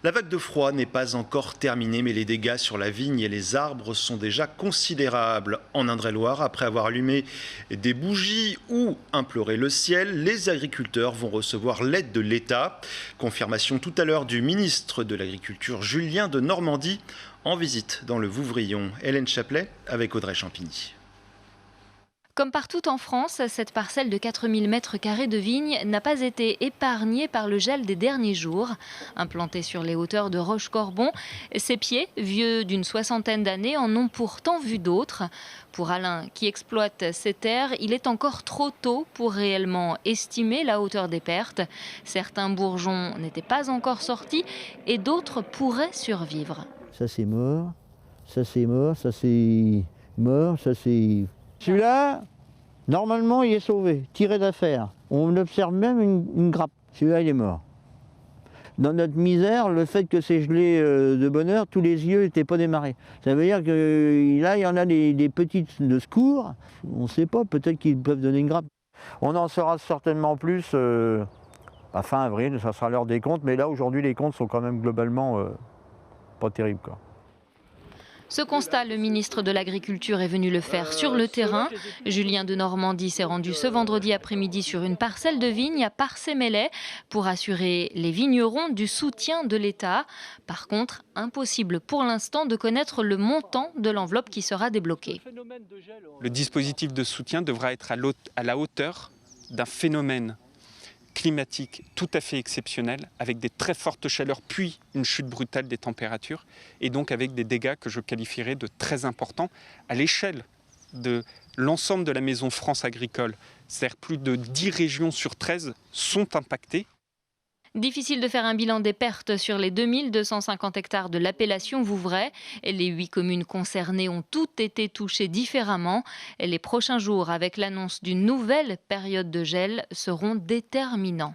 La vague de froid n'est pas encore terminée, mais les dégâts sur la vigne et les arbres sont déjà considérables. En Indre-et-Loire, après avoir allumé des bougies ou imploré le ciel, les agriculteurs vont recevoir l'aide de l'État. Confirmation tout à l'heure du ministre de l'Agriculture, Julien de Normandie, en visite dans le Vouvrion. Hélène Chaplet avec Audrey Champigny. Comme partout en France, cette parcelle de 4000 m² de vignes n'a pas été épargnée par le gel des derniers jours. Implantée sur les hauteurs de Roche-Corbon, ses pieds, vieux d'une soixantaine d'années, en ont pourtant vu d'autres. Pour Alain, qui exploite ces terres, il est encore trop tôt pour réellement estimer la hauteur des pertes. Certains bourgeons n'étaient pas encore sortis et d'autres pourraient survivre. Ça c'est mort, ça c'est mort, ça c'est mort, ça c'est... Celui-là, normalement, il est sauvé, tiré d'affaire. On observe même une grappe. Celui-là, il est mort. Dans notre misère, le fait que c'est gelé de bonne heure, tous les yeux n'étaient pas démarrés. Ça veut dire que là, il y en a des petites de secours. On ne sait pas, peut-être qu'ils peuvent donner une grappe. On en saura certainement plus à fin avril, ça sera l'heure des comptes. Mais là, aujourd'hui, les comptes sont quand même globalement pas terribles, quoi. Ce constat, le ministre de l'Agriculture est venu le faire sur le terrain. Julien de Normandie s'est rendu ce vendredi après-midi sur une parcelle de vigne à Parcé-Melay pour assurer les vignerons du soutien de l'État. Par contre, impossible pour l'instant de connaître le montant de l'enveloppe qui sera débloquée. Le dispositif de soutien devra être à la hauteur d'un phénomène climatique tout à fait exceptionnel, avec des très fortes chaleurs, puis une chute brutale des températures, et donc avec des dégâts que je qualifierais de très importants à l'échelle de l'ensemble de la maison France agricole. C'est-à-dire plus de 10 régions sur 13 sont impactées. Difficile de faire un bilan des pertes sur les 2250 hectares de l'appellation Vouvray. Les 8 communes concernées ont toutes été touchées différemment. Les prochains jours, avec l'annonce d'une nouvelle période de gel, seront déterminants.